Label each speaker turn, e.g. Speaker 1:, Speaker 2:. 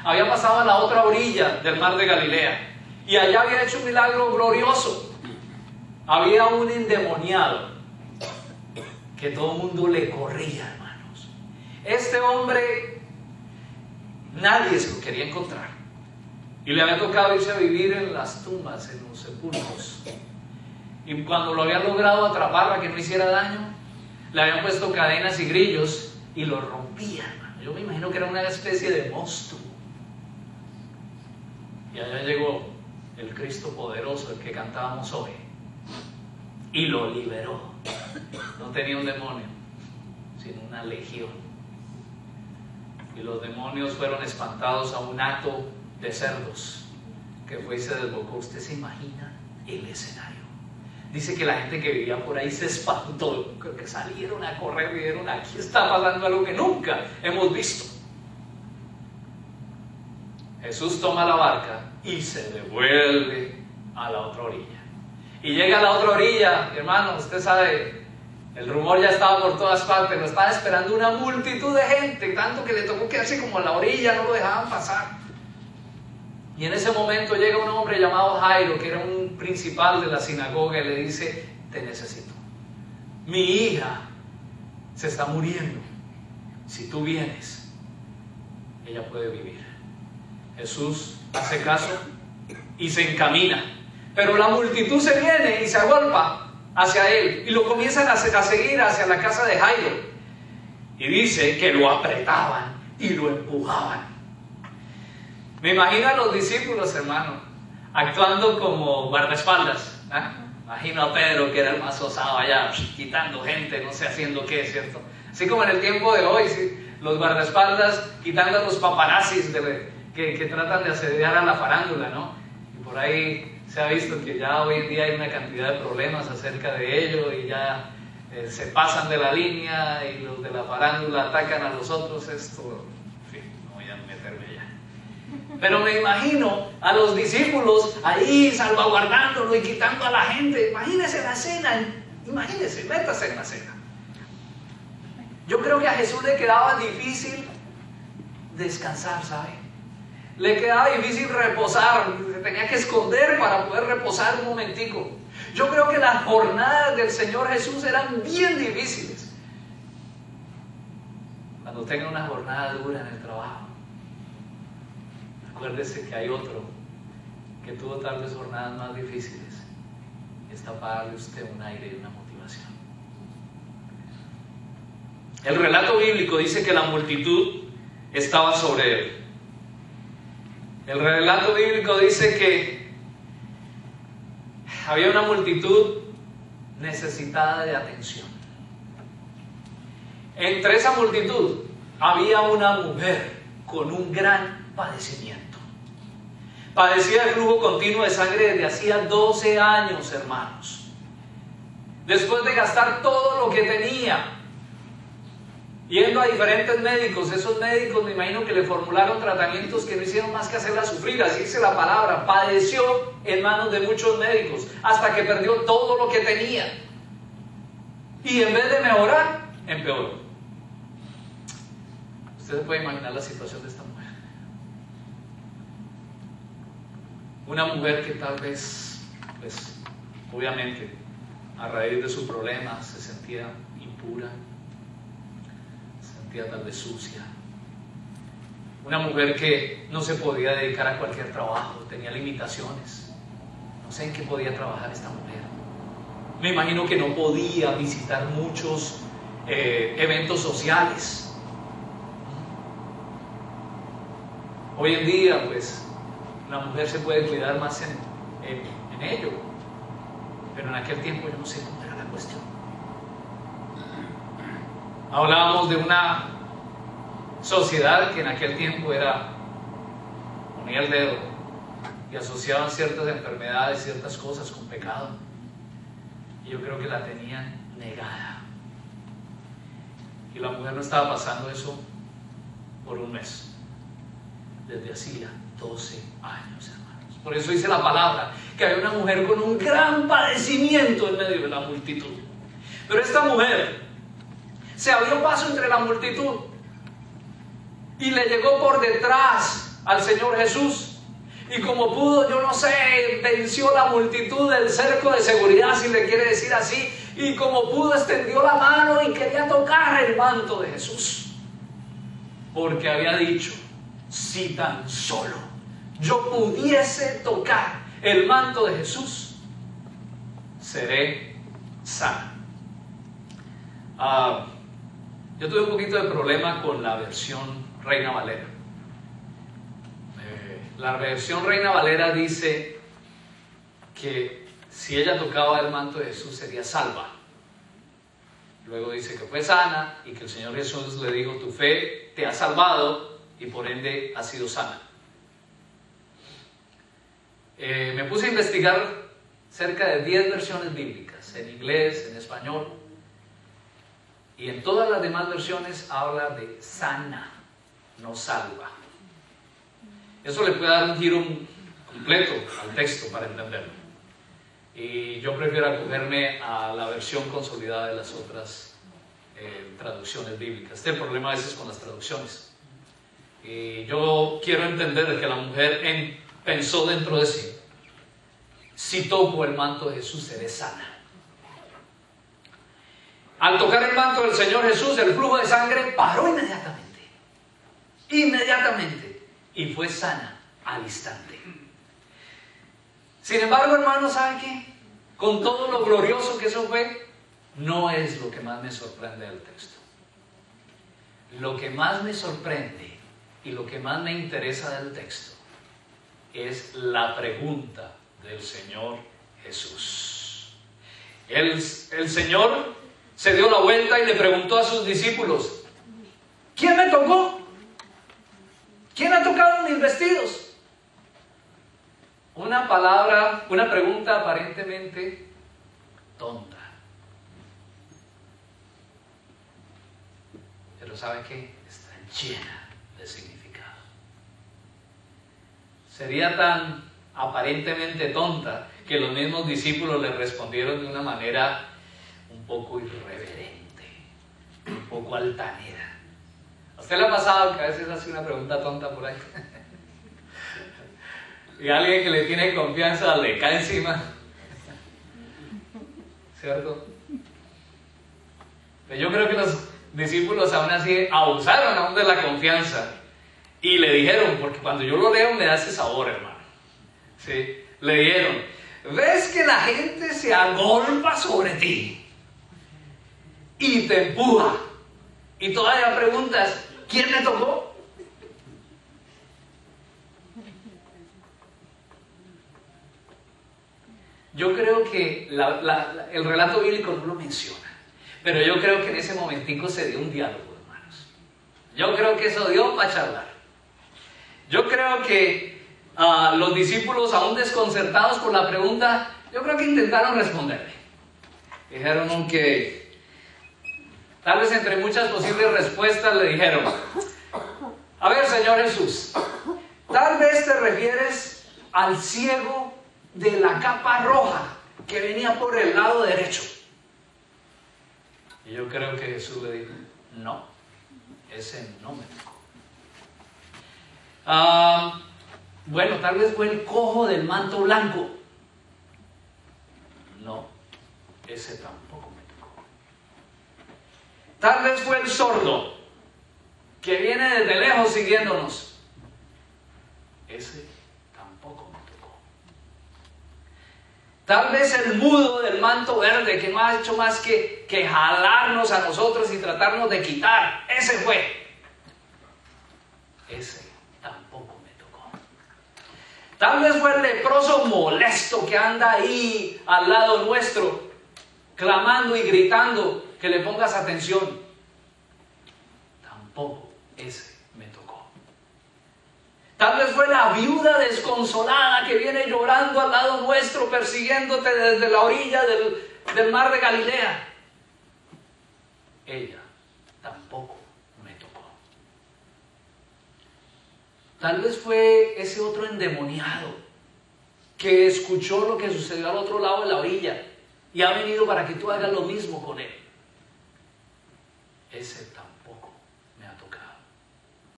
Speaker 1: había pasado a la otra orilla del mar de Galilea y allá había hecho un milagro glorioso. Había un endemoniado que todo el mundo le corría, hermanos. Este hombre, nadie se lo quería encontrar. Y le había tocado irse a vivir en las tumbas, en los sepulcros. Y cuando lo habían logrado atrapar para que no hiciera daño, le habían puesto cadenas y grillos y lo rompían, hermano. Yo me imagino que era una especie de monstruo. Y allá llegó el Cristo poderoso, el que cantábamos hoy, y lo liberó. No tenía un demonio, sino una legión. Y los demonios fueron espantados a un hato de cerdos que fue y se desbocó. ¿Usted se imagina el escenario? Dice que la gente que vivía por ahí se espantó, que salieron a correr y vieron: aquí está pasando algo que nunca hemos visto. Jesús toma la barca y se devuelve a la otra orilla. Y llega a la otra orilla, hermano, usted sabe, el rumor ya estaba por todas partes, lo estaba esperando una multitud de gente, tanto que le tocó quedarse como a la orilla, no lo dejaban pasar. Y en ese momento llega un hombre llamado Jairo, que era un principal de la sinagoga, y le dice: te necesito. Mi hija se está muriendo. Si tú vienes, ella puede vivir. Jesús hace caso y se encamina. Pero la multitud se viene y se agolpa hacia él y lo comienzan a seguir hacia la casa de Jairo. Y dice que lo apretaban y lo empujaban. Me imagino a los discípulos, hermano, actuando como guardaespaldas. Imagino a Pedro, que era el más osado allá, quitando gente, no sé haciendo qué, ¿cierto? Así como en el tiempo de hoy, ¿sí? Los guardaespaldas quitando a los paparazzis que tratan de asediar a la farándula, ¿no? Y por ahí se ha visto que ya hoy en día hay una cantidad de problemas acerca de ello y ya se pasan de la línea y los de la farándula atacan a los otros. Esto, en fin, no voy a meterme allá. Pero me imagino a los discípulos ahí salvaguardándolo y quitando a la gente. Imagínese la escena, imagínese, métase en la escena. Yo creo que a Jesús le quedaba difícil descansar, ¿sabe? Le quedaba difícil reposar, se tenía que esconder para poder reposar un momentico. Yo creo que las jornadas del Señor Jesús eran bien difíciles. Cuando tenga una jornada dura en el trabajo, acuérdese que hay otro que tuvo tal vez jornadas más difíciles. Está para darle a usted un aire y una motivación. El relato bíblico dice que la multitud estaba sobre él. El relato bíblico dice que había una multitud necesitada de atención. Entre esa multitud había una mujer con un gran padecimiento. Padecía de flujo continuo de sangre desde hacía 12 años, hermanos. Después de gastar todo lo que tenía, yendo a diferentes médicos, esos médicos me imagino que le formularon tratamientos que no hicieron más que hacerla sufrir, así dice la palabra. Padeció en manos de muchos médicos hasta que perdió todo lo que tenía. Y en vez de mejorar, empeoró. Usted se puede imaginar la situación de esta mujer. Una mujer que tal vez, pues, obviamente, a raíz de su problema se sentía impura, tal vez sucia. Una mujer que no se podía dedicar a cualquier trabajo, tenía limitaciones. No sé en qué podía trabajar esta mujer. Me imagino que no podía visitar muchos eventos sociales. Hoy en día, pues, la mujer se puede cuidar más en ello. Pero en aquel tiempo yo no sé cómo era la cuestión. Hablábamos de una sociedad que en aquel tiempo ponía el dedo y asociaban ciertas enfermedades, ciertas cosas con pecado. Y yo creo que la tenían negada. Y la mujer no estaba pasando eso por un mes. Desde hacía 12 años, hermanos. Por eso dice la palabra que había una mujer con un gran padecimiento en medio de la multitud. Pero esta mujer se abrió paso entre la multitud y le llegó por detrás al Señor Jesús. Y como pudo, yo no sé, venció la multitud del cerco de seguridad, si le quiere decir así. Y como pudo, extendió la mano y quería tocar el manto de Jesús. Porque había dicho, si tan solo yo pudiese tocar el manto de Jesús, seré sano. Yo tuve un poquito de problema con la versión Reina Valera. La versión Reina Valera dice que si ella tocaba el manto de Jesús sería salva. Luego dice que fue sana y que el Señor Jesús le dijo, tu fe te ha salvado y por ende has sido sana. Me puse a investigar cerca de 10 versiones bíblicas, en inglés, en español, y en todas las demás versiones habla de sana, no salva. Eso le puede dar un giro completo al texto para entenderlo. Y yo prefiero acogerme a la versión consolidada de las otras traducciones bíblicas. Este es el problema a veces con las traducciones. Y yo quiero entender que la mujer pensó dentro de sí, si toco el manto de Jesús seré sana. Al tocar el manto del Señor Jesús, el flujo de sangre paró inmediatamente, y fue sana al instante. Sin embargo, hermanos, ¿sabe qué? Con todo lo glorioso que eso fue, no es lo que más me sorprende del texto. Lo que más me sorprende y lo que más me interesa del texto es la pregunta del Señor Jesús. El Señor se dio la vuelta y le preguntó a sus discípulos, ¿quién me tocó? ¿Quién ha tocado mis vestidos? Una pregunta aparentemente tonta. Pero ¿sabe qué? Está llena de significado. Sería tan aparentemente tonta que los mismos discípulos le respondieron de una manera un poco irreverente, un poco altanera. ¿A usted le ha pasado que a veces hace una pregunta tonta por ahí? Y alguien que le tiene confianza le cae encima? ¿Cierto? Pero yo creo que los discípulos aún así abusaron aún de la confianza y le dijeron, porque cuando yo lo leo me da ese sabor, hermano. ¿Sí? Le dijeron, ¿ves que la gente se agolpa sobre ti y te empuja? Y todavía preguntas, ¿quién me tocó? Yo creo que el relato bíblico no lo menciona, pero yo creo que en ese momentico se dio un diálogo, hermanos. Yo creo que eso dio para charlar. Yo creo que los discípulos, aún desconcertados por la pregunta, yo creo que intentaron responderle. Dijeron que, tal vez entre muchas posibles respuestas, le dijeron, a ver, Señor Jesús, tal vez te refieres al ciego de la capa roja que venía por el lado derecho. Y yo creo que Jesús le dijo, no, ese no me tocó. Bueno, tal vez fue el cojo del manto blanco. No, ese tampoco me tocó. Tal vez fue el sordo que viene desde lejos siguiéndonos. Ese tampoco me tocó. Tal vez el mudo del manto verde que no ha hecho más que jalarnos a nosotros y tratarnos de quitar. Ese fue. Ese tampoco me tocó. Tal vez fue el leproso molesto que anda ahí al lado nuestro, clamando y gritando que le pongas atención. Tampoco ese me tocó. Tal vez fue la viuda desconsolada que viene llorando al lado nuestro, persiguiéndote desde la orilla del mar de Galilea. Ella tampoco me tocó. Tal vez fue ese otro endemoniado que escuchó lo que sucedió al otro lado de la orilla y ha venido para que tú hagas lo mismo con él.